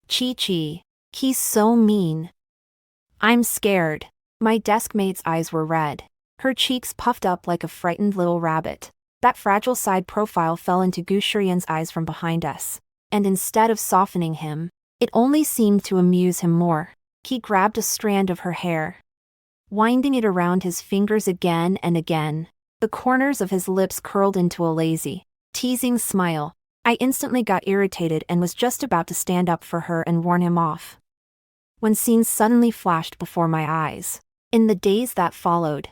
Chi. He's so mean. I'm scared. My deskmate's eyes were red. Her cheeks puffed up like a frightened little rabbit. That fragile side profile fell into Shiyan's eyes from behind us. And instead of softening him, it only seemed to amuse him more. He grabbed a strand of her hair, winding it around his fingers again and again. The corners of his lips curled into a lazy, teasing smile. I instantly got irritated and was just about to stand up for her and warn him off, when scenes suddenly flashed before my eyes. In the days that followed,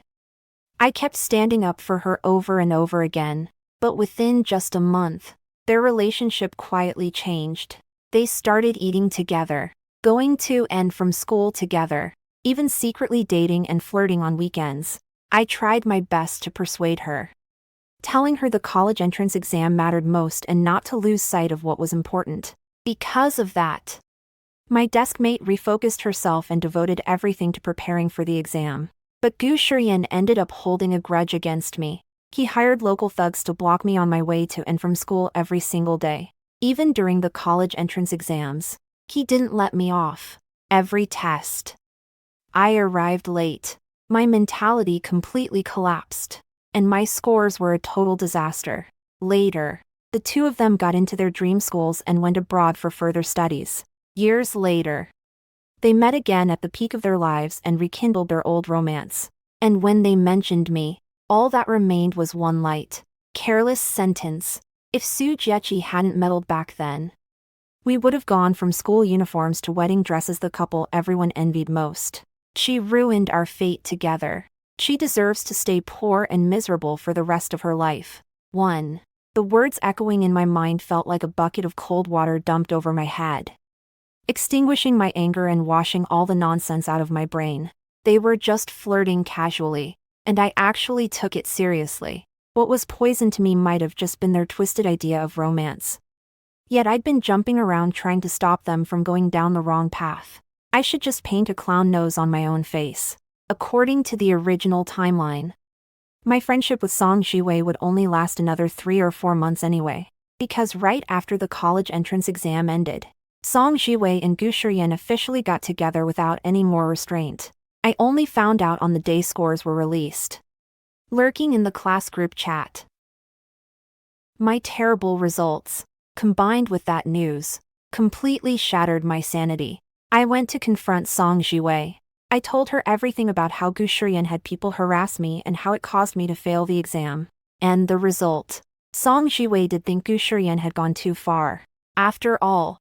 I kept standing up for her over and over again, but within just a month, their relationship quietly changed. They started eating together, going to and from school together, even secretly dating and flirting on weekends. I tried my best to persuade her, telling her the college entrance exam mattered most and not to lose sight of what was important. Because of that, my deskmate refocused herself and devoted everything to preparing for the exam. But Shiyan ended up holding a grudge against me. He hired local thugs to block me on my way to and from school every single day. Even during the college entrance exams, he didn't let me off. Every test, I arrived late. My mentality completely collapsed, and my scores were a total disaster. Later, the two of them got into their dream schools and went abroad for further studies. Years later, they met again at the peak of their lives and rekindled their old romance. And when they mentioned me, all that remained was one light, careless sentence. If Sujechi hadn't meddled back then, we would have gone from school uniforms to wedding dresses, the couple everyone envied most. She ruined our fate together. She deserves to stay poor and miserable for the rest of her life. 1. The words echoing in my mind felt like a bucket of cold water dumped over my head, extinguishing my anger and washing all the nonsense out of my brain. They were just flirting casually, and I actually took it seriously. What was poison to me might have just been their twisted idea of romance. Yet I'd been jumping around trying to stop them from going down the wrong path. I should just paint a clown nose on my own face. According to the original timeline, my friendship with Song Jiwei would only last another 3 or 4 months anyway, because right after the college entrance exam ended, Song Jiwei and Shiyan officially got together without any more restraint. I only found out on the day scores were released, lurking in the class group chat. My terrible results, combined with that news, completely shattered my sanity. I went to confront Song Jiwei. I told her everything about how Shiyan had people harass me and how it caused me to fail the exam. And the result. Song Jiwei did think Shiyan had gone too far. After all,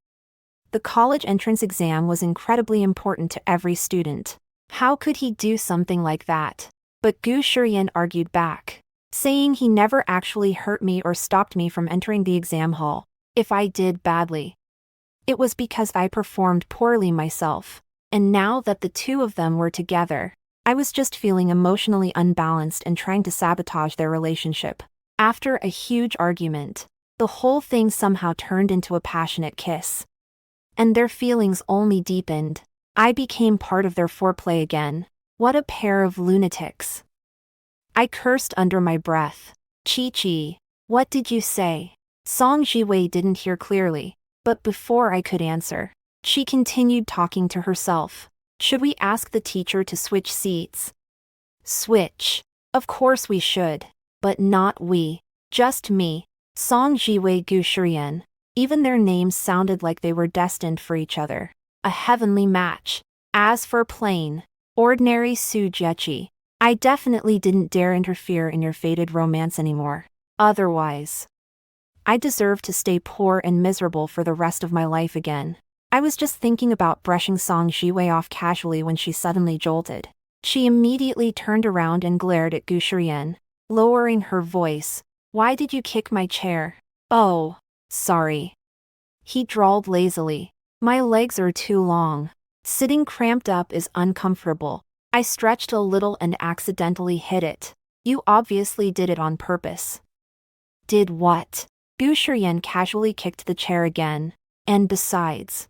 the college entrance exam was incredibly important to every student. How could he do something like that? But Shiyan argued back, saying he never actually hurt me or stopped me from entering the exam hall. If I did badly, it was because I performed poorly myself. And now that the two of them were together, I was just feeling emotionally unbalanced and trying to sabotage their relationship. After a huge argument, the whole thing somehow turned into a passionate kiss. And their feelings only deepened. I became part of their foreplay again. What a pair of lunatics. I cursed under my breath. Chi, what did you say? Song Jiwei didn't hear clearly, but before I could answer, she continued talking to herself. Should we ask the teacher to switch seats? Switch. Of course we should. But not we. Just me. Song Jiwei Shiyan. Even their names sounded like they were destined for each other. A heavenly match. As for plain, ordinary Sujechi, I definitely didn't dare interfere in your fated romance anymore. Otherwise, I deserve to stay poor and miserable for the rest of my life again. I was just thinking about brushing Song Jiwei off casually when she suddenly jolted. She immediately turned around and glared at Shiyan, lowering her voice. Why did you kick my chair? Oh, sorry. He drawled lazily. My legs are too long. Sitting cramped up is uncomfortable. I stretched a little and accidentally hit it. You obviously did it on purpose. Did what? Shiyan casually kicked the chair again. And besides,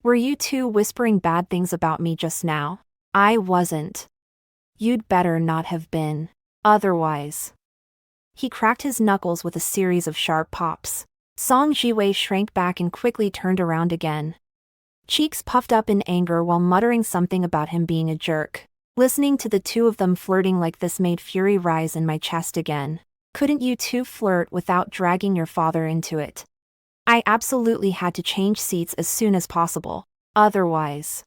were you two whispering bad things about me just now? I wasn't. You'd better not have been. Otherwise. He cracked his knuckles with a series of sharp pops. Song Jiwei shrank back and quickly turned around again. cheeks puffed up in anger while muttering something about him being a jerk. Listening to the two of them flirting like this made fury rise in my chest again. Couldn't you two flirt without dragging your father into it? I absolutely had to change seats as soon as possible. Otherwise,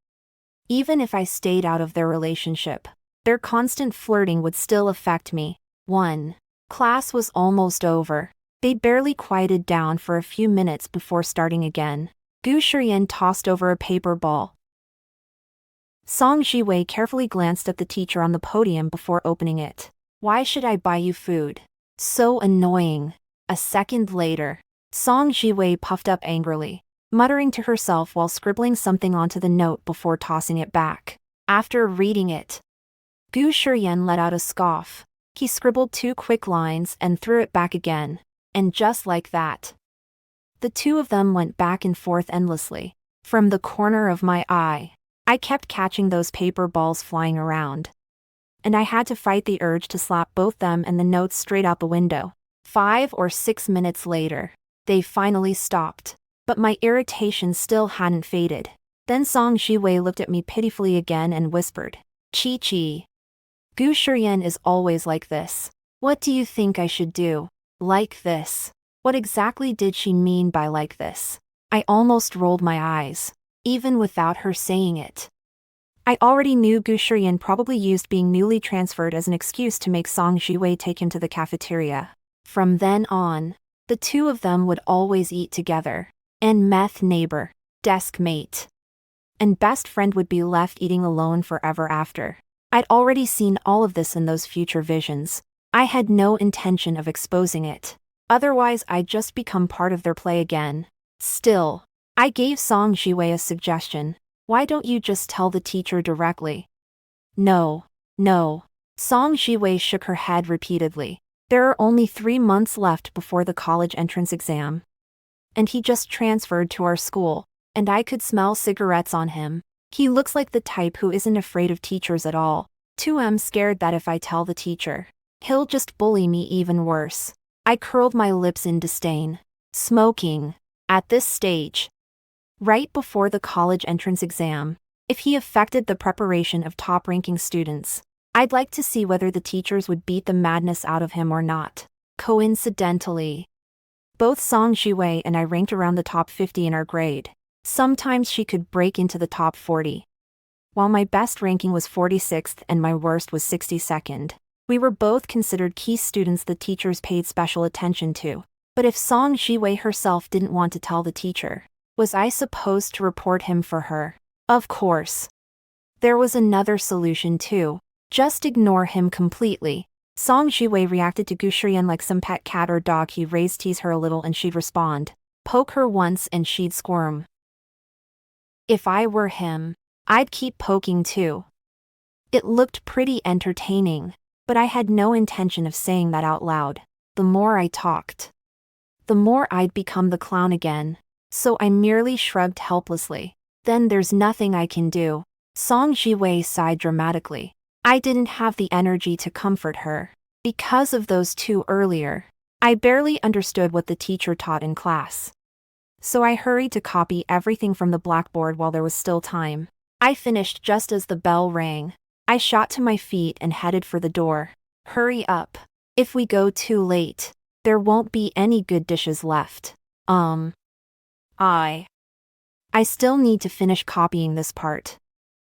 even if I stayed out of their relationship, their constant flirting would still affect me. 1. Class was almost over. They barely quieted down for a few minutes before starting again. Shiyan tossed over a paper ball. Song Jiwei carefully glanced at the teacher on the podium before opening it. Why should I buy you food? So annoying. A second later, Song Jiwei puffed up angrily, muttering to herself while scribbling something onto the note before tossing it back. After reading it, Shiyan let out a scoff. He scribbled 2 quick lines and threw it back again. And just like that, the two of them went back and forth endlessly. From the corner of my eye, I kept catching those paper balls flying around. And I had to fight the urge to slap both them and the notes straight out the window. 5 or 6 minutes later, they finally stopped. But my irritation still hadn't faded. Then Song Jiwei looked at me pitifully again and whispered, "Chi-chi. Shiyan is always like this. What do you think I should do? Like this?" What exactly did she mean by like this? I almost rolled my eyes, even without her saying it. I already knew Shiyan probably used being newly transferred as an excuse to make Song Jiwei take him to the cafeteria. From then on, the two of them would always eat together. And meth neighbor, deskmate, and best friend would be left eating alone forever after. I'd already seen all of this in those future visions. I had no intention of exposing it. Otherwise I'd just become part of their play again. Still, I gave Song Jiwei a suggestion. Why don't you just tell the teacher directly? No. Song Jiwei shook her head repeatedly. There are only 3 months left before the college entrance exam. And he just transferred to our school, and I could smell cigarettes on him. He looks like the type who isn't afraid of teachers at all. I'm scared that if I tell the teacher, he'll just bully me even worse. I curled my lips in disdain. Smoking. At this stage, right before the college entrance exam, if he affected the preparation of top-ranking students, I'd like to see whether the teachers would beat the madness out of him or not. Coincidentally, both Song Jiwei and I ranked around the top 50 in our grade. Sometimes she could break into the top 40. While my best ranking was 46th and my worst was 62nd, we were both considered key students the teachers paid special attention to. But if Song Jiwei herself didn't want to tell the teacher, was I supposed to report him for her? Of course. There was another solution too. Just ignore him completely. Song Jiwei reacted to Shiyan like some pet cat or dog. He raised tease her a little and she'd respond. Poke her once and she'd squirm. If I were him, I'd keep poking too. It looked pretty entertaining, but I had no intention of saying that out loud. The more I talked, the more I'd become the clown again, so I merely shrugged helplessly. Then there's nothing I can do. Song Jiwei sighed dramatically. I didn't have the energy to comfort her. Because of those two earlier, I barely understood what the teacher taught in class. So I hurried to copy everything from the blackboard while there was still time. I finished just as the bell rang. I shot to my feet and headed for the door. Hurry up. If we go too late, there won't be any good dishes left. I still need to finish copying this part.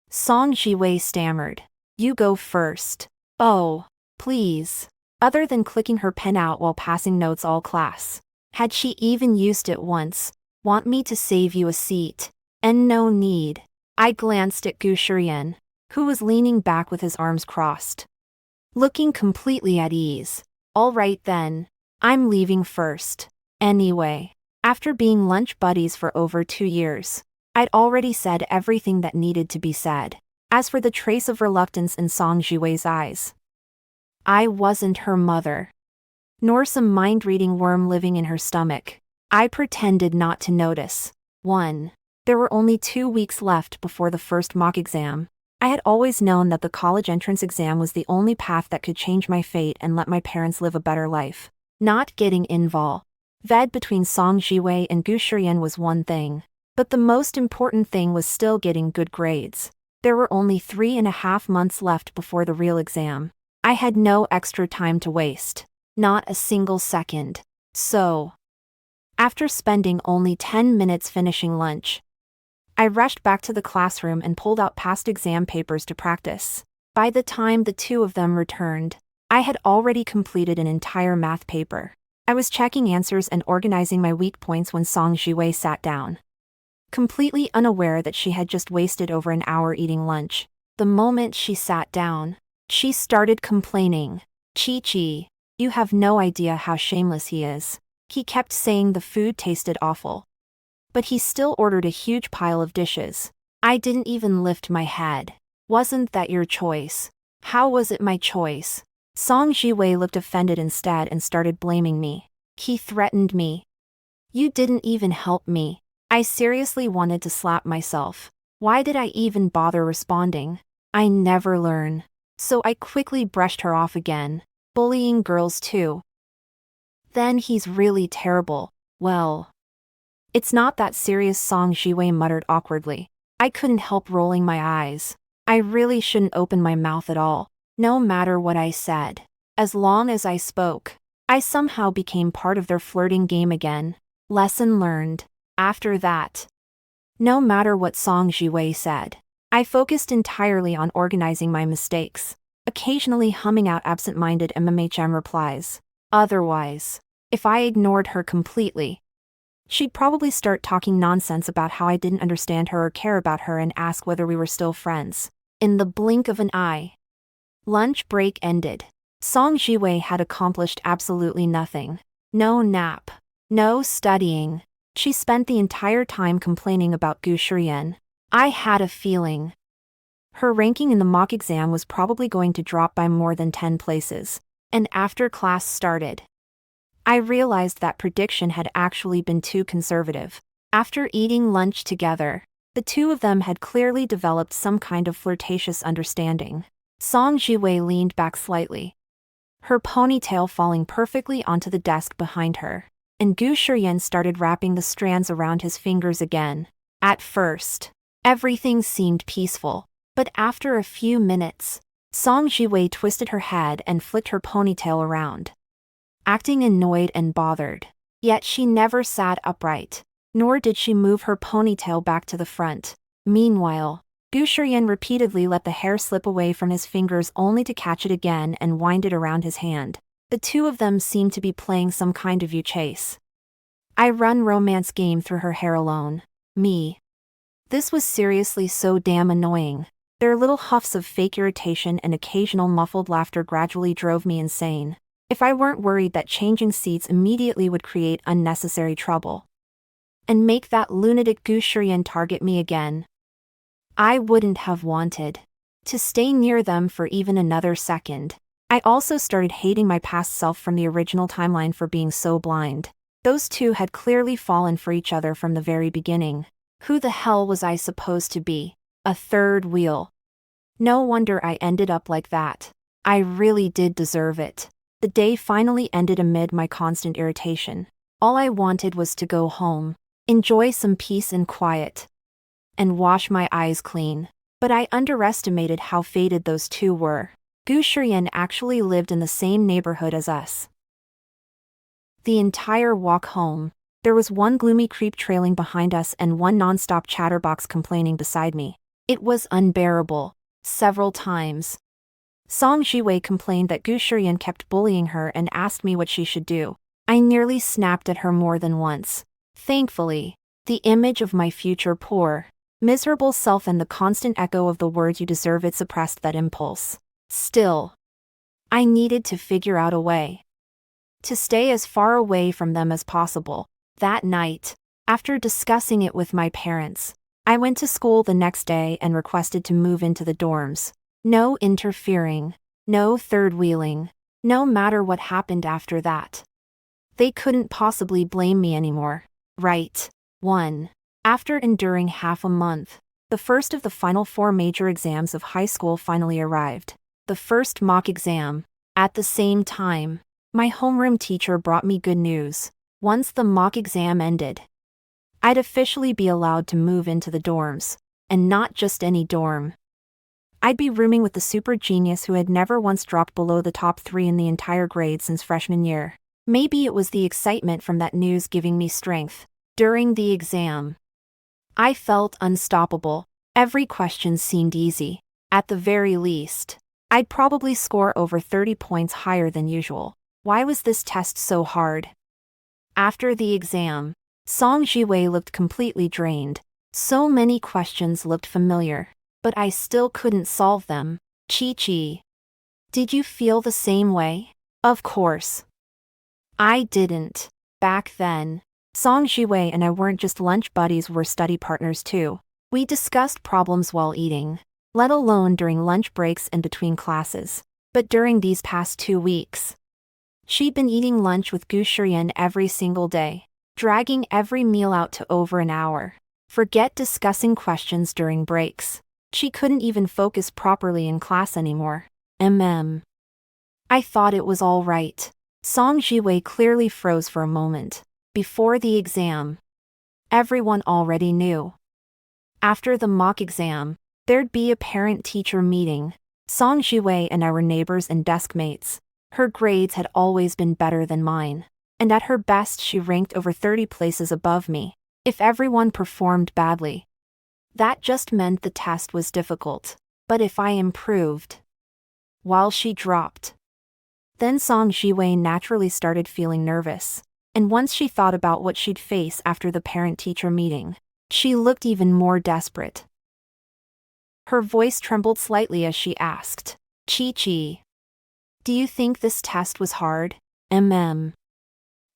Song Jiwei stammered. You go first. Oh, please. Other than clicking her pen out while passing notes all class. Had she even used it once? Want me to save you a seat? And no need. I glanced at Shiyan, who was leaning back with his arms crossed, looking completely at ease. All right then. I'm leaving first. Anyway, after being lunch buddies for over 2 years, I'd already said everything that needed to be said. As for the trace of reluctance in Song Jiwei's eyes, I wasn't her mother, nor some mind-reading worm living in her stomach. I pretended not to notice. 1. There were only 2 weeks left before the first mock exam. I had always known that the college entrance exam was the only path that could change my fate and let my parents live a better life. Not getting involved between Song Jiwei and Shiyan was one thing, But the most important thing was still getting good grades. There were only 3.5 months left before the real exam. I had no extra time to waste. Not a single second. So, after spending only 10 minutes finishing lunch, I rushed back to the classroom and pulled out past exam papers to practice. By the time the two of them returned, I had already completed an entire math paper. I was checking answers and organizing my weak points when Song Jiwei sat down. Completely unaware that she had just wasted over an hour eating lunch. The moment she sat down, she started complaining. Chi-Chi, you have no idea how shameless he is. He kept saying the food tasted awful. But he still ordered a huge pile of dishes. I didn't even lift my head. Wasn't that your choice? How was it my choice? Song Jiwei looked offended instead and started blaming me. He threatened me. You didn't even help me. I seriously wanted to slap myself. Why did I even bother responding? I never learn. So I quickly brushed her off again. Bullying girls too. Then he's really terrible. Well, it's not that serious, Song Jiwei muttered awkwardly. I couldn't help rolling my eyes. I really shouldn't open my mouth at all. No matter what I said. As long as I spoke, I somehow became part of their flirting game again. Lesson learned. After that, no matter what Song Jiwei said, I focused entirely on organizing my mistakes, occasionally humming out absent-minded MMHM replies. Otherwise, if I ignored her completely, she'd probably start talking nonsense about how I didn't understand her or care about her and ask whether we were still friends. In the blink of an eye, lunch break ended. Song Jiwei had accomplished absolutely nothing. No nap. No studying. She spent the entire time complaining about Gu Shiyan. I had a feeling her ranking in the mock exam was probably going to drop by more than 10 places. And after class started, I realized that prediction had actually been too conservative. After eating lunch together, the two of them had clearly developed some kind of flirtatious understanding. Song Jiwei leaned back slightly, her ponytail falling perfectly onto the desk behind her, and Gu Shiyan started wrapping the strands around his fingers again. At first, everything seemed peaceful, but after a few minutes, Song Jiwei twisted her head and flicked her ponytail around, acting annoyed and bothered. Yet she never sat upright, nor did she move her ponytail back to the front. Meanwhile, Gu Shiyan repeatedly let the hair slip away from his fingers only to catch it again and wind it around his hand. The two of them seemed to be playing some kind of chase. I run romance game through her hair alone. Me. This was seriously so damn annoying. Their little huffs of fake irritation and occasional muffled laughter gradually drove me insane. If I weren't worried that changing seats immediately would create unnecessary trouble and make that lunatic Gu Shiyan target me again, I wouldn't have wanted to stay near them for even another second. I also started hating my past self from the original timeline for being so blind. Those two had clearly fallen for each other from the very beginning. Who the hell was I supposed to be? A third wheel. No wonder I ended up like that. I really did deserve it. The day finally ended amid my constant irritation. All I wanted was to go home, enjoy some peace and quiet, and wash my eyes clean. But I underestimated how faded those two were. Gu Shiyan actually lived in the same neighborhood as us. The entire walk home, there was one gloomy creep trailing behind us and one non-stop chatterbox complaining beside me. It was unbearable. Several times, Song Jiwei complained that Gu Shiyan kept bullying her and asked me what she should do. I nearly snapped at her more than once. Thankfully, the image of my future poor, miserable self and the constant echo of the words "you deserve it" suppressed that impulse. Still, I needed to figure out a way to stay as far away from them as possible. That night, after discussing it with my parents, I went to school the next day and requested to move into the dorms. No interfering, no third-wheeling, no matter what happened after that. They couldn't possibly blame me anymore, right? 1. After enduring half a month, the first of the final 4 major exams of high school finally arrived. The first mock exam. At the same time, my homeroom teacher brought me good news. Once the mock exam ended, I'd officially be allowed to move into the dorms. And not just any dorm. I'd be rooming with the super genius who had never once dropped below the top 3 in the entire grade since freshman year. Maybe it was the excitement from that news giving me strength. During the exam, I felt unstoppable. Every question seemed easy. At the very least, I'd probably score over 30 points higher than usual. Why was this test so hard? After the exam, Song Jiwei looked completely drained. So many questions looked familiar, but I still couldn't solve them. Chi-Chi. Did you feel the same way? Of course. I didn't. Back then, Song Jiwei and I weren't just lunch buddies, we're study partners too. We discussed problems while eating, let alone during lunch breaks and between classes. But during these past 2 weeks, she'd been eating lunch with Shiyan every single day, dragging every meal out to over an hour. Forget discussing questions during breaks. She couldn't even focus properly in class anymore. I thought it was all right. Song Jiwei clearly froze for a moment. Before the exam, everyone already knew. After the mock exam, there'd be a parent-teacher meeting. Song Jiwei and I were neighbors and deskmates. Her grades had always been better than mine. And at her best she ranked over 30 places above me. If everyone performed badly, that just meant the test was difficult. But if I improved, while she dropped, then Song Jiwei naturally started feeling nervous. And once she thought about what she'd face after the parent-teacher meeting, she looked even more desperate. Her voice trembled slightly as she asked, Chi-Chi, do you think this test was hard?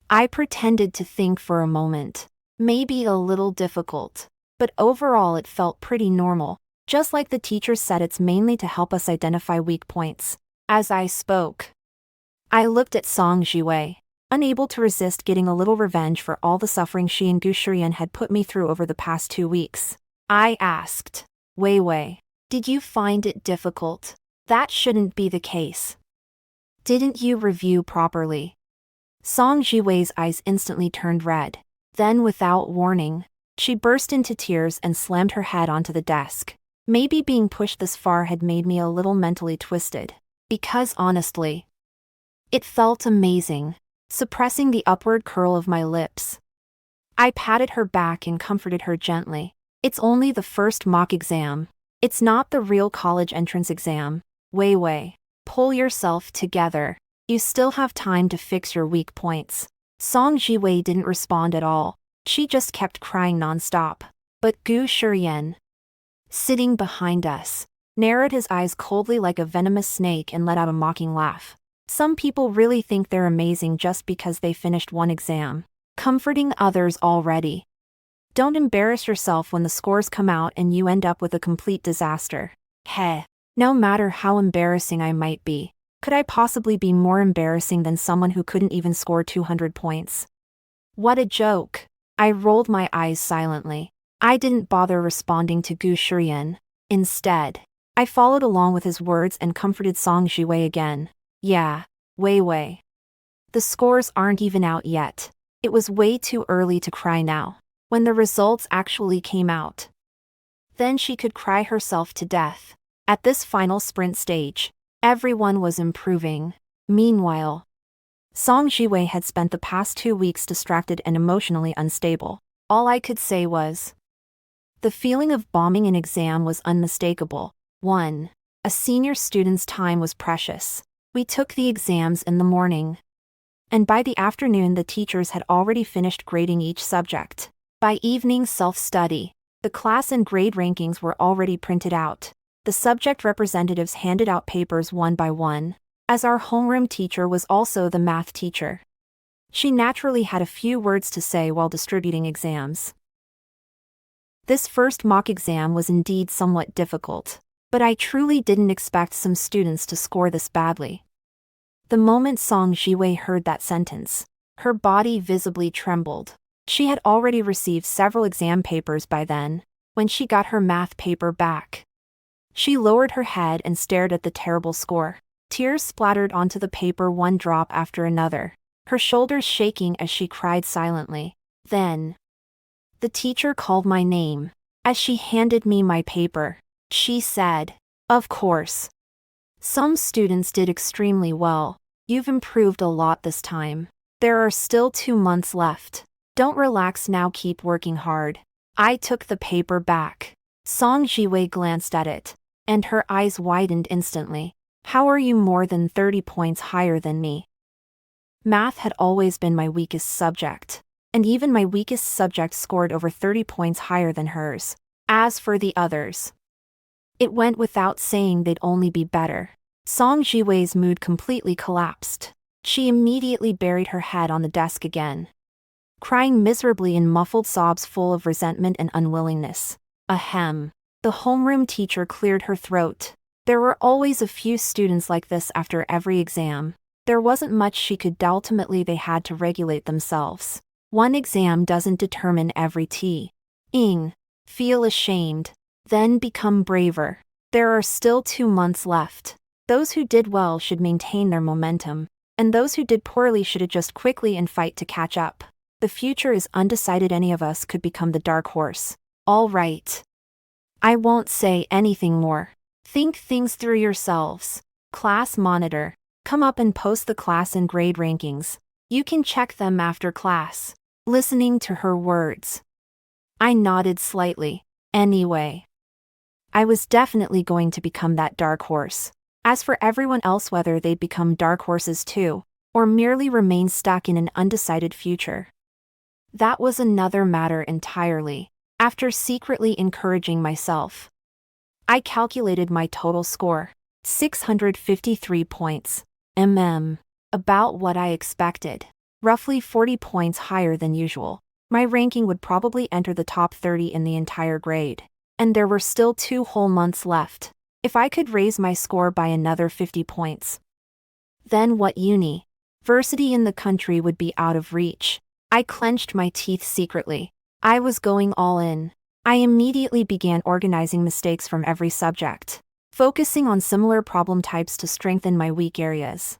I pretended to think for a moment. Maybe a little difficult. But overall it felt pretty normal. Just like the teacher said, it's mainly to help us identify weak points. As I spoke, I looked at Song Jiwei, unable to resist getting a little revenge for all the suffering she and Shiyan had put me through over the past 2 weeks. I asked, Wei, did you find it difficult? That shouldn't be the case. Didn't you review properly? Song Jiwei's eyes instantly turned red. Then without warning, she burst into tears and slammed her head onto the desk. Maybe being pushed this far had made me a little mentally twisted. Because honestly, it felt amazing, suppressing the upward curl of my lips. I patted her back and comforted her gently. It's only the first mock exam. It's not the real college entrance exam. Wei, pull yourself together. You still have time to fix your weak points. Song Jiwei didn't respond at all. She just kept crying nonstop. But Shiyan, sitting behind us, narrowed his eyes coldly like a venomous snake and let out a mocking laugh. Some people really think they're amazing just because they finished one exam, comforting others already. Don't embarrass yourself when the scores come out and you end up with a complete disaster. No matter how embarrassing I might be, could I possibly be more embarrassing than someone who couldn't even score 200 points? What a joke. I rolled my eyes silently. I didn't bother responding to Shiyan. Instead, I followed along with his words and comforted Song Jiwei again. Yeah, Wei. The scores aren't even out yet. It was way too early to cry now. When the results actually came out, then she could cry herself to death. At this final sprint stage, everyone was improving. Meanwhile, Song Jiwei had spent the past 2 weeks distracted and emotionally unstable. All I could say was, the feeling of bombing an exam was unmistakable. 1. A senior student's time was precious. We took the exams in the morning, and by the afternoon the teachers had already finished grading each subject. By evening self-study, the class and grade rankings were already printed out. The subject representatives handed out papers one by one, as our homeroom teacher was also the math teacher. She naturally had a few words to say while distributing exams. This first mock exam was indeed somewhat difficult, but I truly didn't expect some students to score this badly. The moment Song Jiwei heard that sentence, her body visibly trembled. She had already received several exam papers by then, when she got her math paper back. She lowered her head and stared at the terrible score. Tears splattered onto the paper, one drop after another, her shoulders shaking as she cried silently. Then, The teacher called my name. As she handed me my paper, she said, "Of course. Some students did extremely well. You've improved a lot this time. There are still 2 months left. Don't relax now, keep working hard." I took the paper back. Song Jiwei glanced at it, and her eyes widened instantly. "How are you more than 30 points higher than me?" Math had always been my weakest subject, and even my weakest subject scored over 30 points higher than hers. As for the others, it went without saying they'd only be better. Song Jiwei's mood completely collapsed. She immediately buried her head on the desk again, crying miserably in muffled sobs full of resentment and unwillingness. Ahem. The homeroom teacher cleared her throat. There were always a few students like this after every exam. There wasn't much she could do. Ultimately, they had to regulate themselves. One exam doesn't determine every thing. Feel ashamed, then become braver. There are still 2 months left. Those who did well should maintain their momentum, and those who did poorly should adjust quickly and fight to catch up. The future is undecided. Any of us could become the dark horse. All right. I won't say anything more. Think things through yourselves. Class monitor, come up and post the class and grade rankings. You can check them after class. Listening to her words, I nodded slightly. Anyway, I was definitely going to become that dark horse. As for everyone else, whether they'd become dark horses too, or merely remain stuck in an undecided future, that was another matter entirely. After secretly encouraging myself, I calculated my total score. 653 points. About what I expected. Roughly 40 points higher than usual. My ranking would probably enter the top 30 in the entire grade. And there were still 2 whole months left. If I could raise my score by another 50 points, then what university in the country would be out of reach? I clenched my teeth secretly. I was going all in. I immediately began organizing mistakes from every subject, focusing on similar problem types to strengthen my weak areas.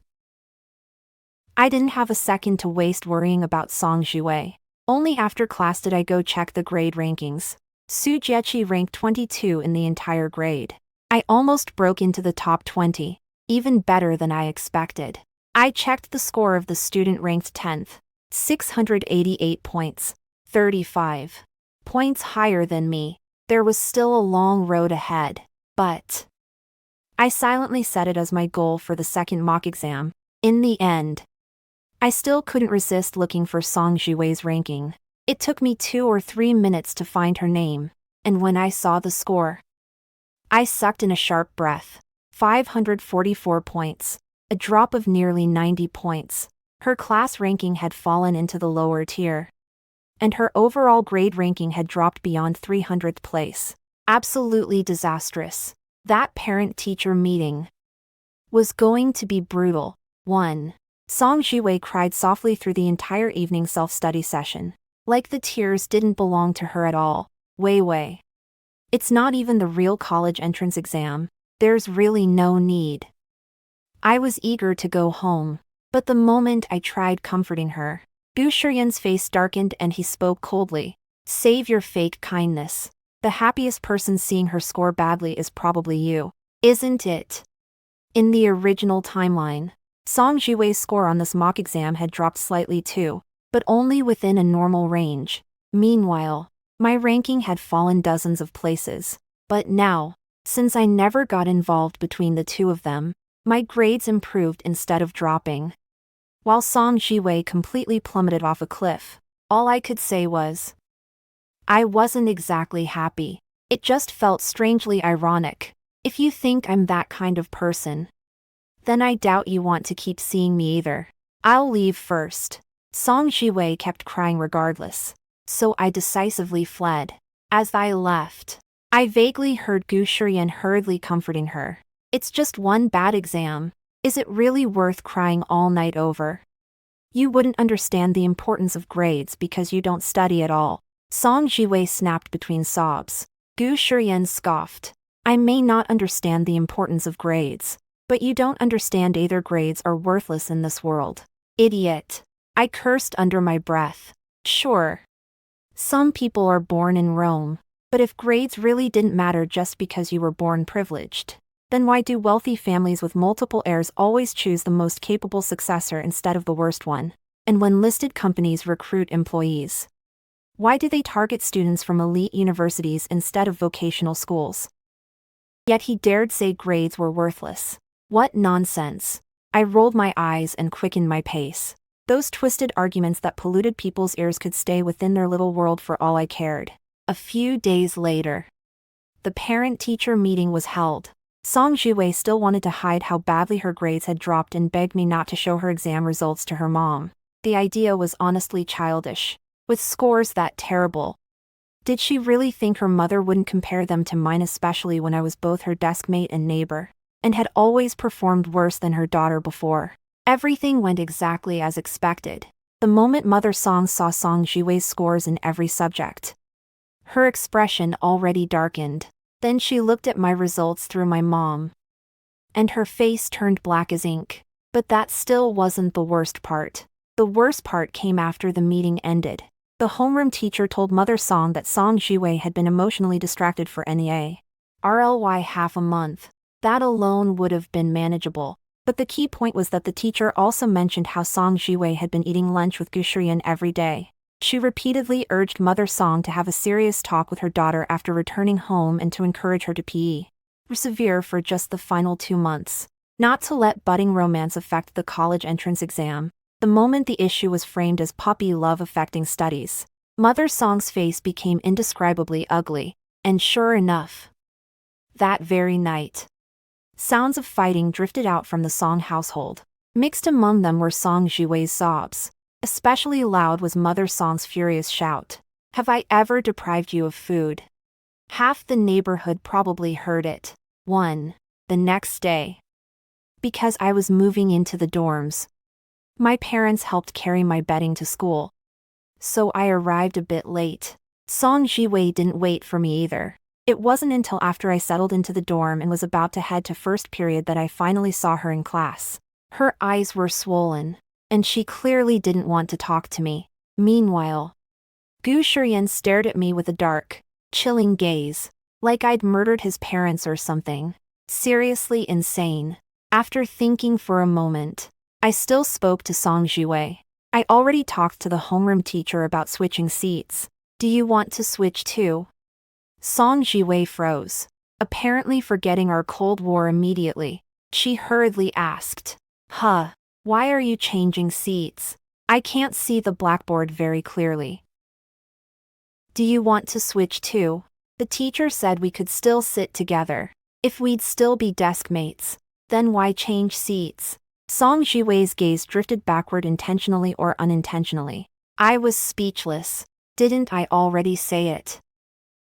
I didn't have a second to waste worrying about Song Jiwei. Only after class did I go check the grade rankings. Su Jiechi ranked 22 in the entire grade. I almost broke into the top 20, even better than I expected. I checked the score of the student ranked 10th, 688 points, 35 points higher than me. There was still a long road ahead, but I silently set it as my goal for the second mock exam. In the end, I still couldn't resist looking for Song Jiwei's ranking. It took me 2 or 3 minutes to find her name, and when I saw the score, I sucked in a sharp breath. 544 points. A drop of nearly 90 points. Her class ranking had fallen into the lower tier, and her overall grade ranking had dropped beyond 300th place. Absolutely disastrous. That parent-teacher meeting was going to be brutal. 1. Song Jiwei cried softly through the entire evening self-study session. Like the tears didn't belong to her at all. Wei. It's not even the real college entrance exam. There's really no need. I was eager to go home, but the moment I tried comforting her, Gu Shiyan's face darkened and he spoke coldly. Save your fake kindness. The happiest person seeing her score badly is probably you, isn't it? In the original timeline, Song Jiwei's score on this mock exam had dropped slightly too, but only within a normal range. Meanwhile, my ranking had fallen dozens of places. But now, since I never got involved between the two of them, my grades improved instead of dropping. While Song Jiwei completely plummeted off a cliff, all I could say was, I wasn't exactly happy. It just felt strangely ironic. If you think I'm that kind of person, then I doubt you want to keep seeing me either. I'll leave first. Song Jiwei kept crying regardless, so I decisively fled. As I left, I vaguely heard Gu Shiyan hurriedly comforting her. It's just one bad exam. Is it really worth crying all night over? You wouldn't understand the importance of grades because you don't study at all. Song Jiwei snapped between sobs. Gu Shiyan scoffed. I may not understand the importance of grades, but you don't understand either. Grades are worthless in this world. Idiot. I cursed under my breath. Sure. Some people are born in Rome. But if grades really didn't matter just because you were born privileged, then why do wealthy families with multiple heirs always choose the most capable successor instead of the worst one? And when listed companies recruit employees, why do they target students from elite universities instead of vocational schools? Yet he dared say grades were worthless. What nonsense. I rolled my eyes and quickened my pace. Those twisted arguments that polluted people's ears could stay within their little world for all I cared. A few days later, the parent-teacher meeting was held. Song Jiwei still wanted to hide how badly her grades had dropped and begged me not to show her exam results to her mom. The idea was honestly childish. With scores that terrible, did she really think her mother wouldn't compare them to mine, especially when I was both her deskmate and neighbor, and had always performed worse than her daughter before? Everything went exactly as expected. The moment Mother Song saw Song Jiwei's scores in every subject, her expression already darkened. Then she looked at my results through my mom, and her face turned black as ink. But that still wasn't the worst part. The worst part came after the meeting ended. The homeroom teacher told Mother Song that Song Jiwei had been emotionally distracted for NEA RLY half a month. That alone would have been manageable. But the key point was that the teacher also mentioned how Song Jiwei had been eating lunch with Shiyan every day. She repeatedly urged Mother Song to have a serious talk with her daughter after returning home and to encourage her to persevere for just the final 2 months. Not to let budding romance affect the college entrance exam. The moment the issue was framed as puppy love affecting studies, Mother Song's face became indescribably ugly. And sure enough, that very night, sounds of fighting drifted out from the Song household. Mixed among them were Song Jiwei's sobs. Especially loud was Mother Song's furious shout. "Have I ever deprived you of food?" Half the neighborhood probably heard it. The next day, because I was moving into the dorms, my parents helped carry my bedding to school, so I arrived a bit late. Song Jiwei didn't wait for me either. It wasn't until after I settled into the dorm and was about to head to first period that I finally saw her in class. Her eyes were swollen, and she clearly didn't want to talk to me. Meanwhile, Shiyan stared at me with a dark, chilling gaze, like I'd murdered his parents or something. Seriously insane. After thinking for a moment, I still spoke to Song Jiwei. I already talked to the homeroom teacher about switching seats. Do you want to switch too? Song Jiwei froze, apparently forgetting our Cold War immediately. She hurriedly asked, why are you changing seats? I can't see the blackboard very clearly. Do you want to switch too? The teacher said we could still sit together. If we'd still be deskmates, then why change seats? Song Jiwei's gaze drifted backward intentionally or unintentionally. I was speechless. Didn't I already say it?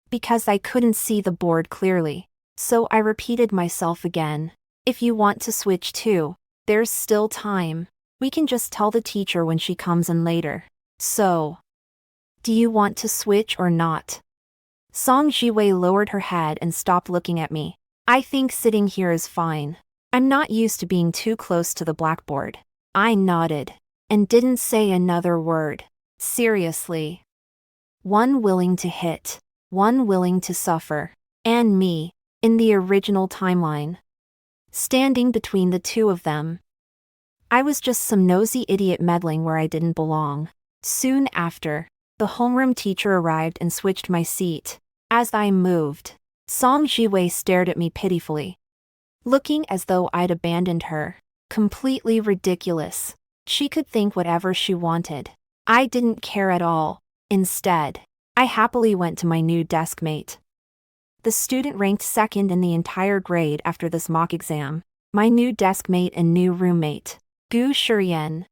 Because I couldn't see the board clearly. So I repeated myself again. If you want to switch too, there's still time. We can just tell the teacher when she comes in later. So, do you want to switch or not? Song Jiwei lowered her head and stopped looking at me. I think sitting here is fine. I'm not used to being too close to the blackboard. I nodded, and didn't say another word. Seriously. One willing to hit, one willing to suffer, and me, in the original timeline, standing between the two of them. I was just some nosy idiot meddling where I didn't belong. Soon after, the homeroom teacher arrived and switched my seat. As I moved, Song Jiwei stared at me pitifully, looking as though I'd abandoned her. Completely ridiculous. She could think whatever she wanted. I didn't care at all. Instead, I happily went to my new deskmate, the student ranked second in the entire grade after this mock exam. My new deskmate and new roommate, Shiyan.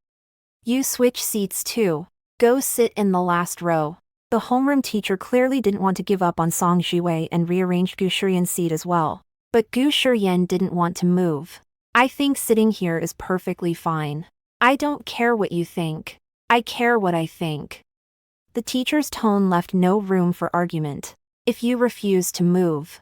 You switch seats too. Go sit in the last row. The homeroom teacher clearly didn't want to give up on Song Jiwei and rearranged Shiyan's seat as well. But Shiyan didn't want to move. I think sitting here is perfectly fine. I don't care what you think. I care what I think. The teacher's tone left no room for argument. If you refuse to move,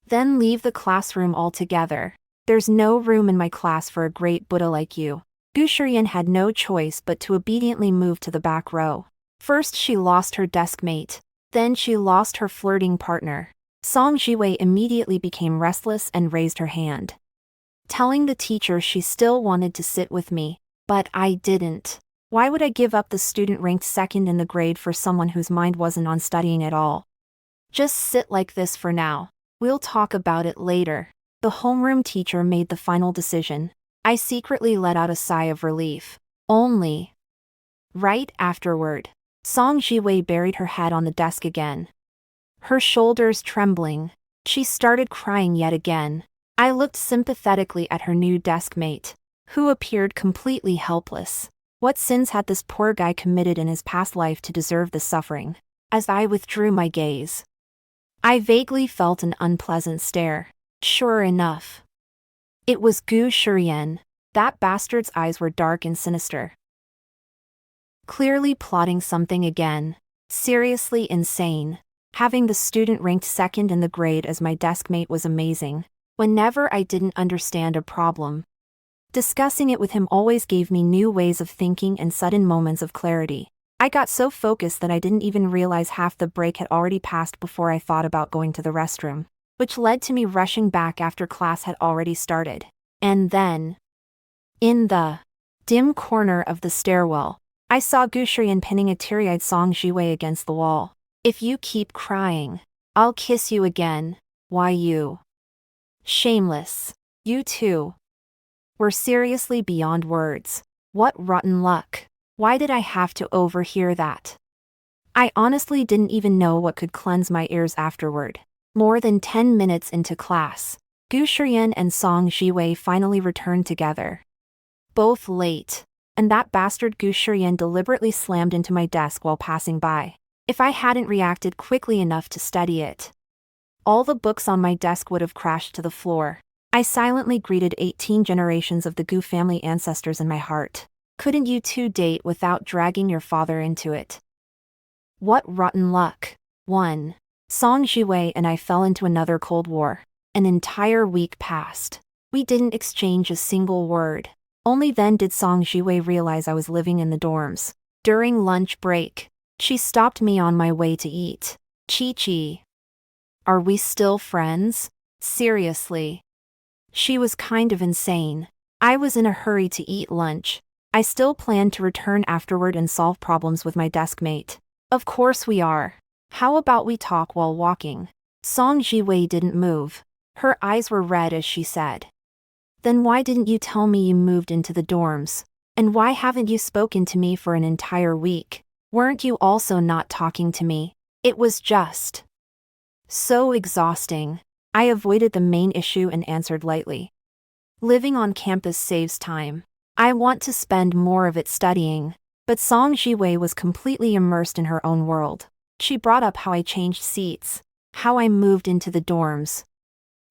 then leave the classroom altogether. There's no room in my class for a great Buddha like you. Shiyan had no choice but to obediently move to the back row. First she lost her deskmate. Then she lost her flirting partner. Song Jiwei immediately became restless and raised her hand, telling the teacher she still wanted to sit with me, but I didn't. Why would I give up the student ranked second in the grade for someone whose mind wasn't on studying at all? Just sit like this for now. We'll talk about it later. The homeroom teacher made the final decision. I secretly let out a sigh of relief. Only right afterward, Song Jiwei buried her head on the desk again, her shoulders trembling. She started crying yet again. I looked sympathetically at her new deskmate, who appeared completely helpless. What sins had this poor guy committed in his past life to deserve this suffering? As I withdrew my gaze, I vaguely felt an unpleasant stare. Sure enough, it was Gu Shiyan. That bastard's eyes were dark and sinister, clearly plotting something again. Seriously insane. Having the student ranked second in the grade as my deskmate was amazing. Whenever I didn't understand a problem, discussing it with him always gave me new ways of thinking and sudden moments of clarity. I got so focused that I didn't even realize half the break had already passed before I thought about going to the restroom, which led to me rushing back after class had already started. And then, in the dim corner of the stairwell, I saw Gu Shiyan pinning a teary-eyed Song Jiwei against the wall. If you keep crying, I'll kiss you again. Why you? Shameless. You too. Were seriously beyond words. What rotten luck. Why did I have to overhear that? I honestly didn't even know what could cleanse my ears afterward. More than 10 minutes into class, Gu Shiyan and Song Jiwei finally returned together. Both late, and that bastard Gu Shiyan deliberately slammed into my desk while passing by. If I hadn't reacted quickly enough to steady it, all the books on my desk would have crashed to the floor. I silently greeted 18 generations of the Gu family ancestors in my heart. Couldn't you two date without dragging your father into it? What rotten luck. 1. Song Jiwei and I fell into another Cold War. An entire week passed. We didn't exchange a single word. Only then did Song Jiwei realize I was living in the dorms. During lunch break, she stopped me on my way to eat. Chi-chi. Are we still friends? Seriously. She was kind of insane. I was in a hurry to eat lunch. I still planned to return afterward and solve problems with my deskmate. Of course we are. How about we talk while walking? Song Jiwei didn't move. Her eyes were red as she said, then why didn't you tell me you moved into the dorms? And why haven't you spoken to me for an entire week? Weren't you also not talking to me? It was just so exhausting. I avoided the main issue and answered lightly. Living on campus saves time. I want to spend more of it studying. But Song Jiwei was completely immersed in her own world. She brought up how I changed seats, how I moved into the dorms,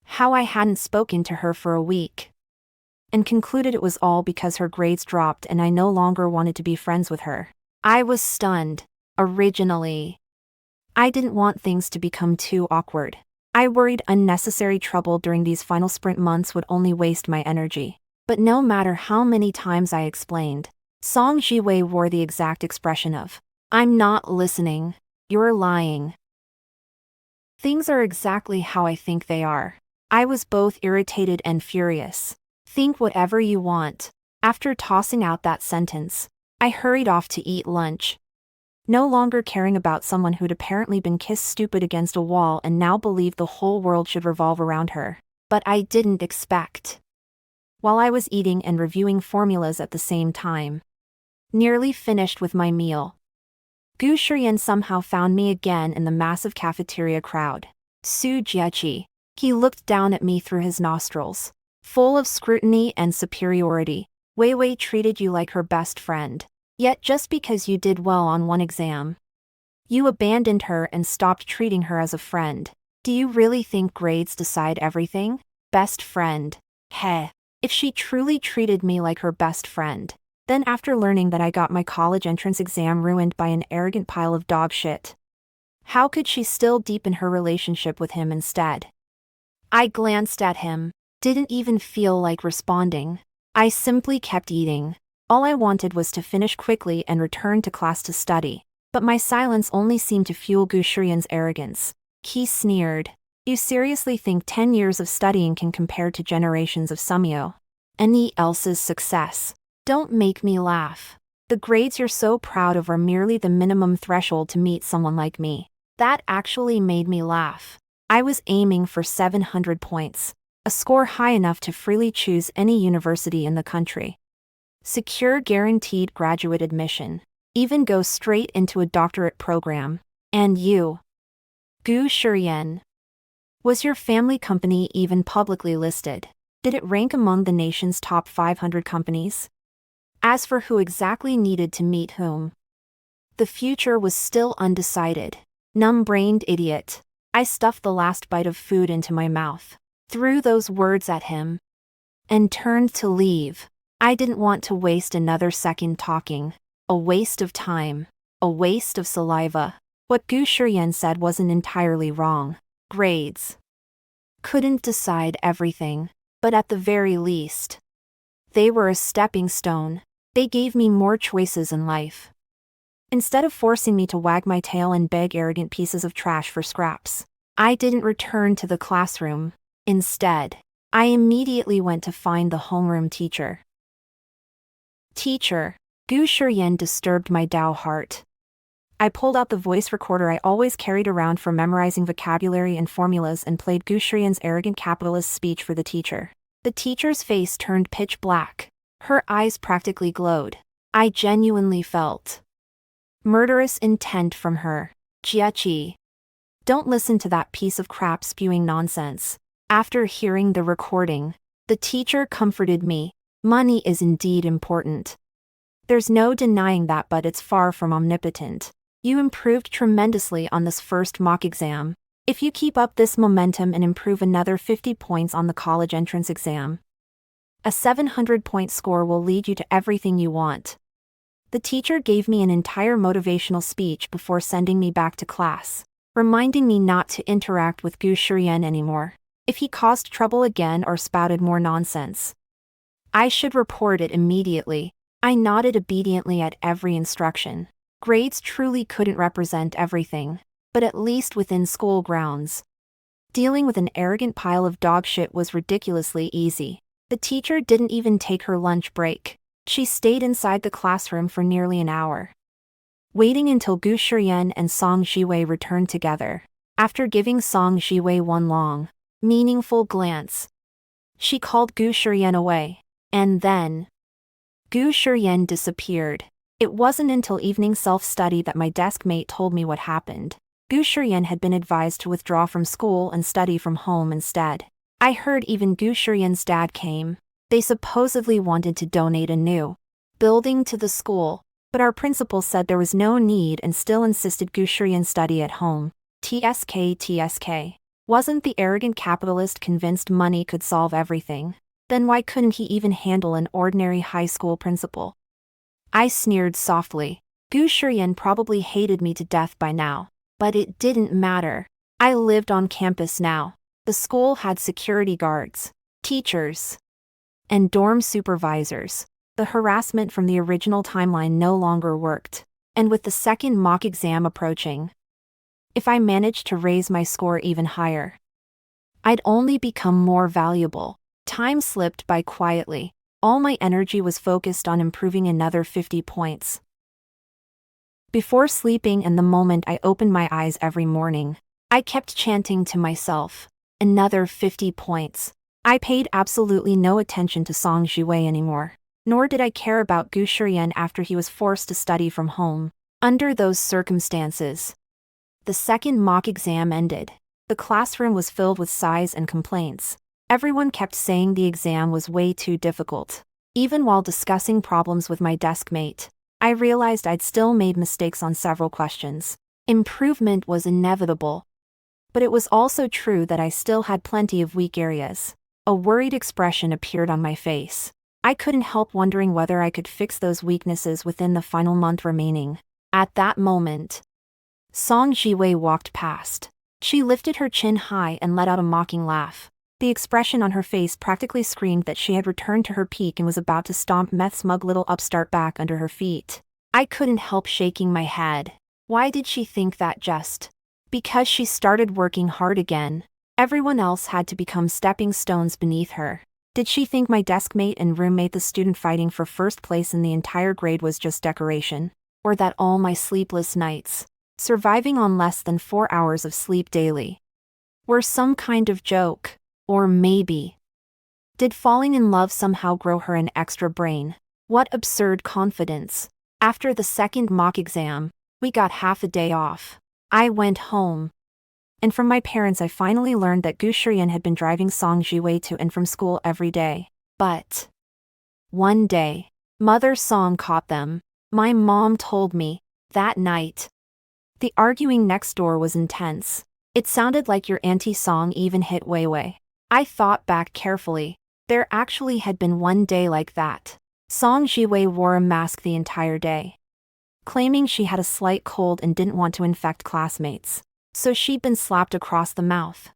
how I hadn't spoken to her for a week, and concluded it was all because her grades dropped and I no longer wanted to be friends with her. I was stunned. Originally, I didn't want things to become too awkward. I worried unnecessary trouble during these final sprint months would only waste my energy. But no matter how many times I explained, Song Jiwei wore the exact expression of, I'm not listening. You're lying. Things are exactly how I think they are. I was both irritated and furious. Think whatever you want. After tossing out that sentence, I hurried off to eat lunch, no longer caring about someone who'd apparently been kissed stupid against a wall and now believed the whole world should revolve around her. But I didn't expect. While I was eating and reviewing formulas at the same time, nearly finished with my meal, Gu Shiyan somehow found me again in the massive cafeteria crowd. Su Jiechi. He looked down at me through his nostrils, full of scrutiny and superiority. Wei Wei treated you like her best friend. Yet just because you did well on one exam, you abandoned her and stopped treating her as a friend. Do you really think grades decide everything? Best friend. Heh. If she truly treated me like her best friend, then after learning that I got my college entrance exam ruined by an arrogant pile of dog shit, how could she still deepen her relationship with him instead? I glanced at him, didn't even feel like responding. I simply kept eating. All I wanted was to finish quickly and return to class to study. But my silence only seemed to fuel Gu Shiyan's arrogance. He sneered. You seriously think 10 years of studying can compare to generations of Sumyo? Any else's success? Don't make me laugh. The grades you're so proud of are merely the minimum threshold to meet someone like me. That actually made me laugh. I was aiming for 700 points, a score high enough to freely choose any university in the country. Secure guaranteed graduate admission. Even go straight into a doctorate program. And you, Gu Shiyan, was your family company even publicly listed? Did it rank among the nation's top 500 companies? As for who exactly needed to meet whom, the future was still undecided. Numb-brained idiot. I stuffed the last bite of food into my mouth, threw those words at him, and turned to leave. I didn't want to waste another second talking. A waste of time. A waste of saliva. What Gu Shiyan said wasn't entirely wrong. Grades couldn't decide everything, but at the very least, they were a stepping stone. They gave me more choices in life. Instead of forcing me to wag my tail and beg arrogant pieces of trash for scraps, I didn't return to the classroom. Instead, I immediately went to find the homeroom teacher. Teacher, Gu Shiyan disturbed my Dao heart. I pulled out the voice recorder I always carried around for memorizing vocabulary and formulas and played Gu Shiyan's arrogant capitalist speech for the teacher. The teacher's face turned pitch black. Her eyes practically glowed. I genuinely felt murderous intent from her. Jiechi. Don't listen to that piece of crap spewing nonsense. After hearing the recording, the teacher comforted me. Money is indeed important. There's no denying that, but it's far from omnipotent. You improved tremendously on this first mock exam. If you keep up this momentum and improve another 50 points on the college entrance exam, a 700-point score will lead you to everything you want. The teacher gave me an entire motivational speech before sending me back to class, reminding me not to interact with Gu Shiyan anymore. If he caused trouble again or spouted more nonsense, I should report it immediately. I nodded obediently at every instruction. Grades truly couldn't represent everything, but at least within school grounds. Dealing with an arrogant pile of dog shit was ridiculously easy. The teacher didn't even take her lunch break. She stayed inside the classroom for nearly an hour, waiting until Gu Shiyan and Song Jiwei returned together. After giving Song Jiwei one long, meaningful glance, she called Gu Shiyan away. And then, Gu Shiyan disappeared. It wasn't until evening self-study that my deskmate told me what happened. Gu Shiyan had been advised to withdraw from school and study from home instead. I heard even Gu Shiyan's dad came. They supposedly wanted to donate a new building to the school, but our principal said there was no need and still insisted Gu Shiyan study at home. TSK. Wasn't the arrogant capitalist convinced money could solve everything? Then why couldn't he even handle an ordinary high school principal? I sneered softly. Gu Shiyan probably hated me to death by now, but it didn't matter. I lived on campus now. The school had security guards, teachers, and dorm supervisors. The harassment from the original timeline no longer worked. And with the second mock exam approaching, if I managed to raise my score even higher, I'd only become more valuable. Time slipped by quietly. All my energy was focused on improving another 50 points. Before sleeping and the moment I opened my eyes every morning, I kept chanting to myself, another 50 points. I paid absolutely no attention to Song Jiwei anymore, nor did I care about Gu Shiyan after he was forced to study from home. Under those circumstances, the second mock exam ended. The classroom was filled with sighs and complaints. Everyone kept saying the exam was way too difficult. Even while discussing problems with my deskmate, I realized I'd still made mistakes on several questions. Improvement was inevitable. But it was also true that I still had plenty of weak areas. A worried expression appeared on my face. I couldn't help wondering whether I could fix those weaknesses within the final month remaining. At that moment, Song Jiwei walked past. She lifted her chin high and let out a mocking laugh. The expression on her face practically screamed that she had returned to her peak and was about to stomp Meth's smug little upstart back under her feet. I couldn't help shaking my head. Why did she think that just because she started working hard again, everyone else had to become stepping stones beneath her? Did she think my deskmate and roommate, the student fighting for first place in the entire grade, was just decoration? Or that all my sleepless nights, surviving on less than 4 hours of sleep daily, were some kind of joke? Or maybe, did falling in love somehow grow her an extra brain? What absurd confidence. After the second mock exam, we got half a day off. I went home. And from my parents I finally learned that Shiyan had been driving Song Jiwei to and from school every day. But one day, Mother Song caught them. My mom told me, that night. The arguing next door was intense. It sounded like your Auntie Song even hit Weiwei. I thought back carefully. There actually had been one day like that. Song Jiwei wore a mask the entire day, claiming she had a slight cold and didn't want to infect classmates. So she'd been slapped across the mouth.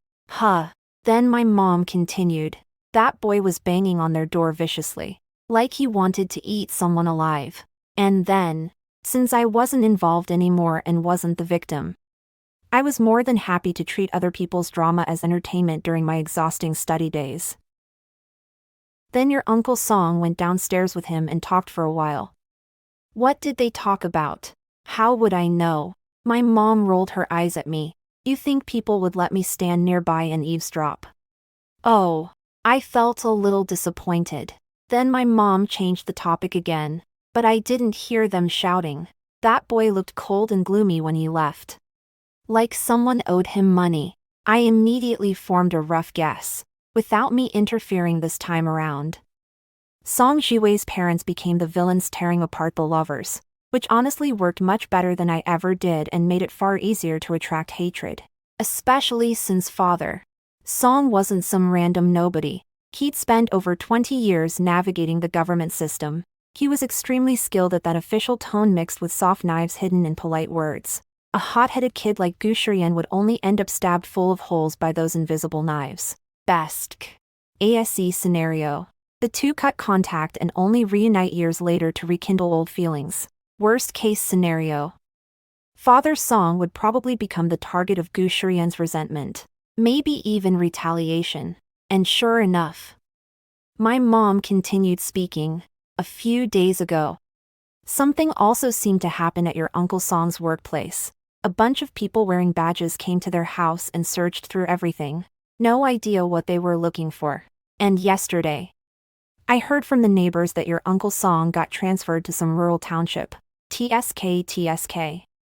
Then my mom continued. That boy was banging on their door viciously, like he wanted to eat someone alive. And then, since I wasn't involved anymore and wasn't the victim, I was more than happy to treat other people's drama as entertainment during my exhausting study days. Then your Uncle Song went downstairs with him and talked for a while. What did they talk about? How would I know? My mom rolled her eyes at me. You think people would let me stand nearby and eavesdrop? Oh, I felt a little disappointed. Then my mom changed the topic again, but I didn't hear them shouting. That boy looked cold and gloomy when he left, like someone owed him money. I immediately formed a rough guess, without me interfering this time around. Song Jiwei's parents became the villains tearing apart the lovers, which honestly worked much better than I ever did and made it far easier to attract hatred. Especially since Father Song wasn't some random nobody. He'd spent over 20 years navigating the government system. He was extremely skilled at that official tone mixed with soft knives hidden in polite words. A hot-headed kid like Shiyan would only end up stabbed full of holes by those invisible knives. Best ASE scenario. The two cut contact and only reunite years later to rekindle old feelings. Worst case scenario. Father Song would probably become the target of Shiyan's resentment, maybe even retaliation. And sure enough, my mom continued speaking. A few days ago, something also seemed to happen at your Uncle Song's workplace. A bunch of people wearing badges came to their house and searched through everything. No idea what they were looking for. And yesterday, I heard from the neighbors that your Uncle Song got transferred to some rural township. TSK.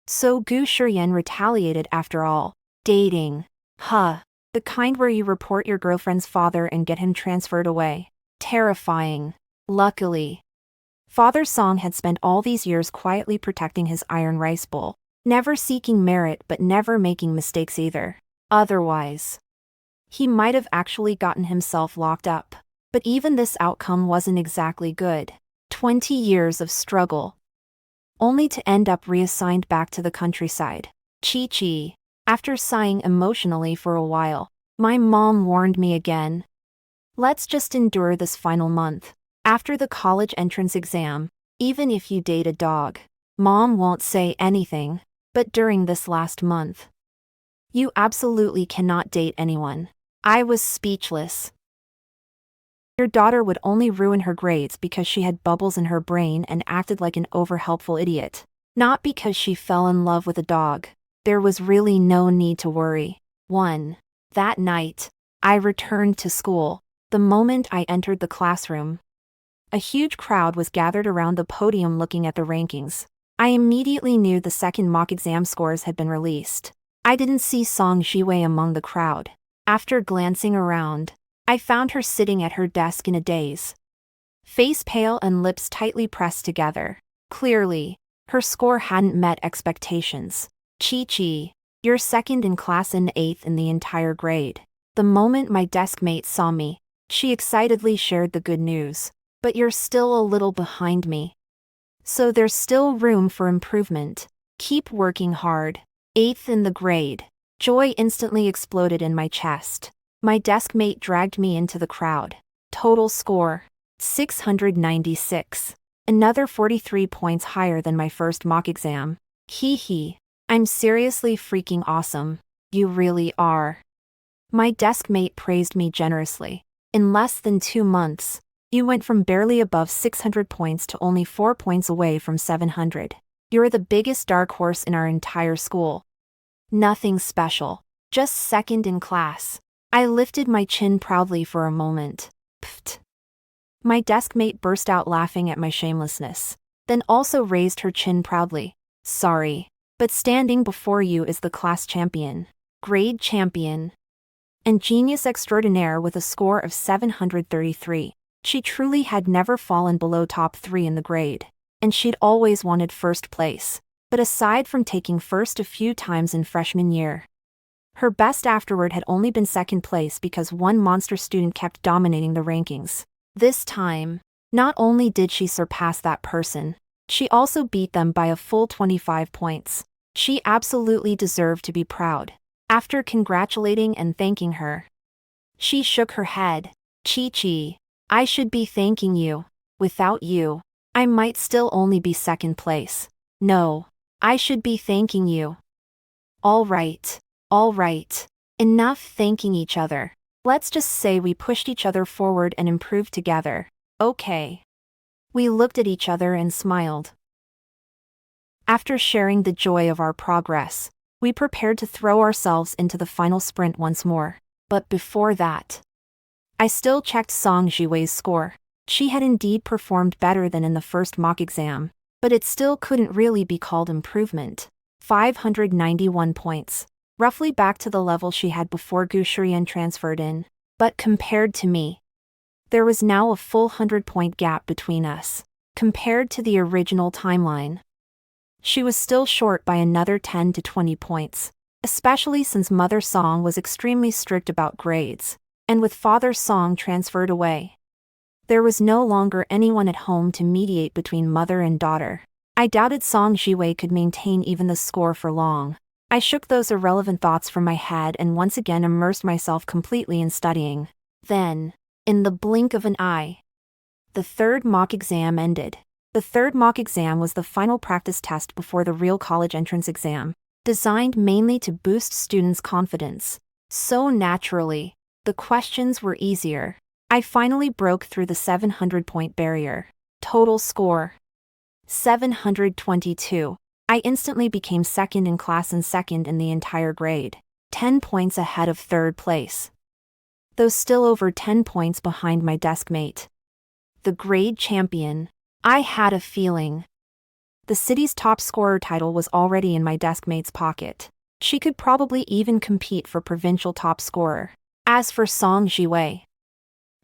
So Shiyan retaliated after all. Dating. The kind where you report your girlfriend's father and get him transferred away. Terrifying. Luckily, Father Song had spent all these years quietly protecting his iron rice bowl, never seeking merit but never making mistakes either. Otherwise, he might have actually gotten himself locked up. But even this outcome wasn't exactly good. 20 years of struggle, only to end up reassigned back to the countryside. Chi. After sighing emotionally for a while, my mom warned me again. Let's just endure this final month. After the college entrance exam, even if you date a dog, Mom won't say anything. But during this last month, you absolutely cannot date anyone. I was speechless. Your daughter would only ruin her grades because she had bubbles in her brain and acted like an over-helpful idiot. Not because she fell in love with a dog. There was really no need to worry. That night, I returned to school. The moment I entered the classroom, a huge crowd was gathered around the podium looking at the rankings. I immediately knew the second mock exam scores had been released. I didn't see Song Jiwei among the crowd. After glancing around, I found her sitting at her desk in a daze, face pale and lips tightly pressed together. Clearly, her score hadn't met expectations. Chi, you're second in class and 8th in the entire grade. The moment my deskmate saw me, she excitedly shared the good news. But you're still a little behind me. So there's still room for improvement. Keep working hard. 8th in the grade. Joy instantly exploded in my chest. My deskmate dragged me into the crowd. Total score, 696. Another 43 points higher than my first mock exam. I'm seriously freaking awesome. You really are. My deskmate praised me generously. In less than 2 months, you went from barely above 600 points to only 4 points away from 700. You're the biggest dark horse in our entire school. Nothing special. Just second in class. I lifted my chin proudly for a moment. Pfft. My deskmate burst out laughing at my shamelessness, then also raised her chin proudly. Sorry, but standing before you is the class champion, grade champion, and genius extraordinaire with a score of 733. She truly had never fallen below top 3 in the grade, and she'd always wanted first place, but aside from taking first a few times in freshman year, her best afterward had only been second place because one monster student kept dominating the rankings. This time, not only did she surpass that person, she also beat them by a full 25 points. She absolutely deserved to be proud. After congratulating and thanking her, she shook her head. Chi-Chi, I should be thanking you. Without you, I might still only be second place. No, I should be thanking you. All right. Enough thanking each other. Let's just say we pushed each other forward and improved together. Okay. We looked at each other and smiled. After sharing the joy of our progress, we prepared to throw ourselves into the final sprint once more. But before that, I still checked Song Jiwei's score. She had indeed performed better than in the first mock exam, but it still couldn't really be called improvement. 591 points. Roughly back to the level she had before Shiyan transferred in. But compared to me, there was now a full 100-point gap between us. Compared to the original timeline, she was still short by another 10 to 20 points, especially since Mother Song was extremely strict about grades, and with Father Song transferred away, there was no longer anyone at home to mediate between mother and daughter. I doubted Song Jiwei could maintain even the score for long. I shook those irrelevant thoughts from my head and once again immersed myself completely in studying. Then, in the blink of an eye, the third mock exam ended. The third mock exam was the final practice test before the real college entrance exam, designed mainly to boost students' confidence. So naturally, the questions were easier. I finally broke through the 700-point barrier. Total score: 722. I instantly became second in class and second in the entire grade, 10 points ahead of third place, though still over 10 points behind my deskmate, the grade champion. I had a feeling. The city's top scorer title was already in my deskmate's pocket. She could probably even compete for provincial top scorer. As for Song Jiwei,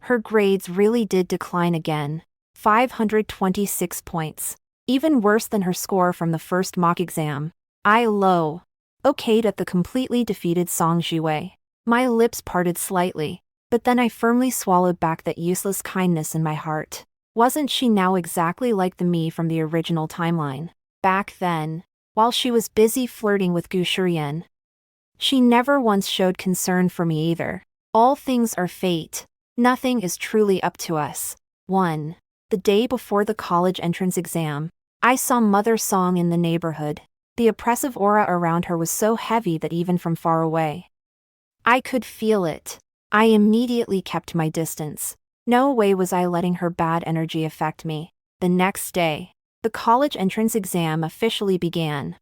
her grades really did decline again. 526 points. Even worse than her score from the first mock exam. I okayed at the completely defeated Song Jiwei. My lips parted slightly, but then I firmly swallowed back that useless kindness in my heart. Wasn't she now exactly like the me from the original timeline? Back then, while she was busy flirting with Shiyan, she never once showed concern for me either. All things are fate. Nothing is truly up to us. 1. The day before the college entrance exam, I saw Mother Song in the neighborhood. The oppressive aura around her was so heavy that even from far away, I could feel it. I immediately kept my distance. No way was I letting her bad energy affect me. The next day, the college entrance exam officially began.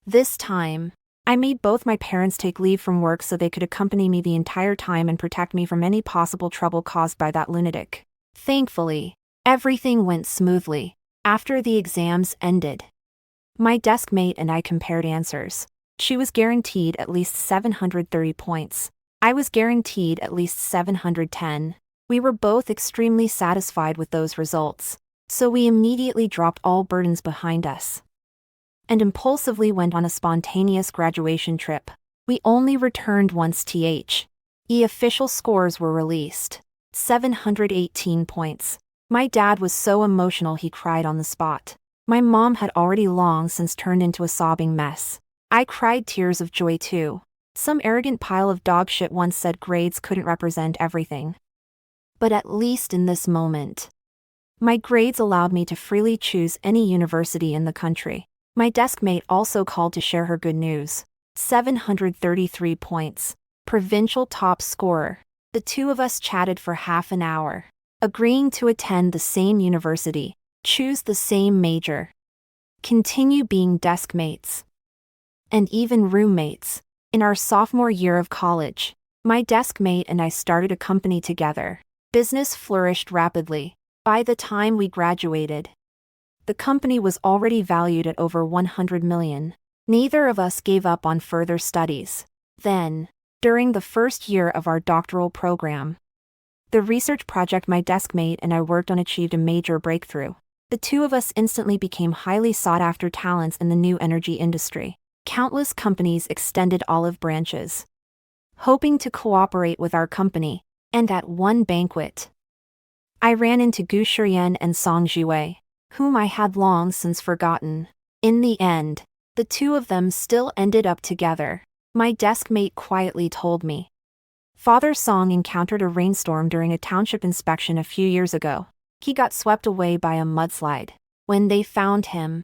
This time, I made both my parents take leave from work so they could accompany me the entire time and protect me from any possible trouble caused by that lunatic. Thankfully, everything went smoothly. After the exams ended, my deskmate and I compared answers. She was guaranteed at least 730 points. I was guaranteed at least 710. We were both extremely satisfied with those results, so we immediately dropped all burdens behind us and impulsively went on a spontaneous graduation trip. We only returned once. The official scores were released. 718 points. My dad was so emotional he cried on the spot. My mom had already long since turned into a sobbing mess. I cried tears of joy too. Some arrogant pile of dog shit once said grades couldn't represent everything. But at least in this moment, my grades allowed me to freely choose any university in the country. My deskmate also called to share her good news. 733 points. Provincial top scorer. The two of us chatted for half an hour, agreeing to attend the same university, choose the same major, continue being deskmates, and even roommates. In our sophomore year of college, my deskmate and I started a company together. Business flourished rapidly. By the time we graduated, the company was already valued at over 100 million. Neither of us gave up on further studies. Then, during the first year of our doctoral program, the research project my deskmate and I worked on achieved a major breakthrough. The two of us instantly became highly sought-after talents in the new energy industry. Countless companies extended olive branches, hoping to cooperate with our company, and at one banquet, I ran into Gu Shiyan and Song Jiwei, whom I had long since forgotten. In the end, the two of them still ended up together. My deskmate quietly told me. Father Song encountered a rainstorm during a township inspection a few years ago. He got swept away by a mudslide. When they found him,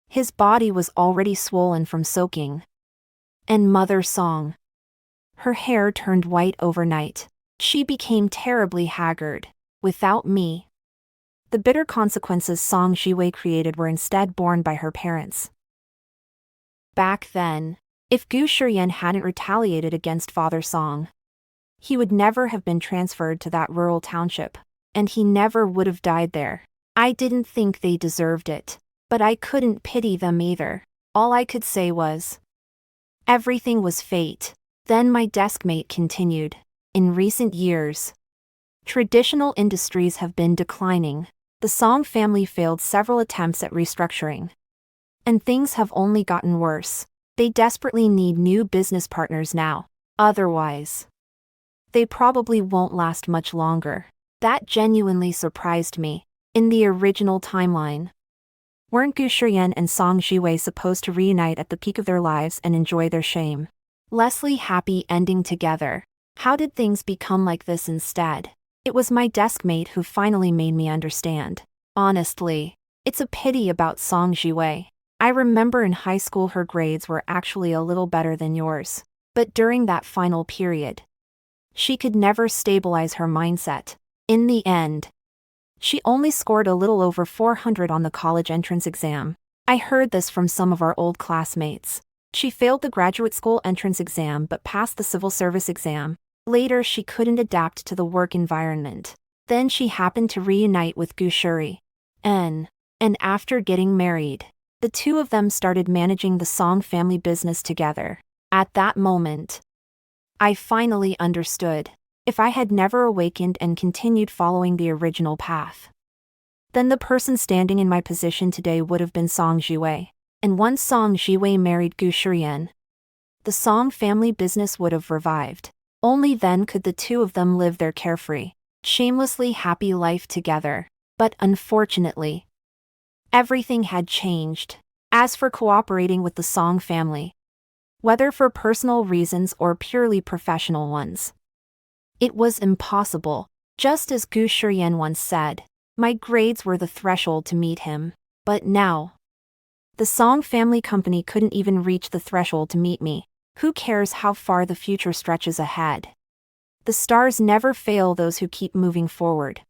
his body was already swollen from soaking. And Mother Song, her hair turned white overnight. She became terribly haggard. Without me, the bitter consequences Song Jiwei created were instead borne by her parents. Back then, if Gu Shiyan hadn't retaliated against Father Song, he would never have been transferred to that rural township, and he never would have died there. I didn't think they deserved it, but I couldn't pity them either. All I could say was, everything was fate. Then my deskmate continued. In recent years, traditional industries have been declining. The Song family failed several attempts at restructuring, and things have only gotten worse. They desperately need new business partners now. Otherwise, they probably won't last much longer. That genuinely surprised me. In the original timeline, weren't Gu Shiyan and Song Jiwei supposed to reunite at the peak of their lives and enjoy their shamelessly happy ending together? How did things become like this instead? It was my deskmate who finally made me understand. Honestly, it's a pity about Song Jiwei. I remember in high school her grades were actually a little better than yours. But during that final period, she could never stabilize her mindset. In the end, she only scored a little over 400 on the college entrance exam. I heard this from some of our old classmates. She failed the graduate school entrance exam but passed the civil service exam. Later she couldn't adapt to the work environment. Then she happened to reunite with Gu Shiyan. And after getting married, the two of them started managing the Song family business together. At that moment, I finally understood. If I had never awakened and continued following the original path, then the person standing in my position today would have been Song Jiwei. And once Song Jiwei married Gu Shiyan, the Song family business would have revived. Only then could the two of them live their carefree, shamelessly happy life together. But unfortunately, everything had changed. As for cooperating with the Song family, whether for personal reasons or purely professional ones, it was impossible. Just as Gu Shiyan once said, my grades were the threshold to meet him. But now, the Song family company couldn't even reach the threshold to meet me. Who cares how far the future stretches ahead? The stars never fail those who keep moving forward.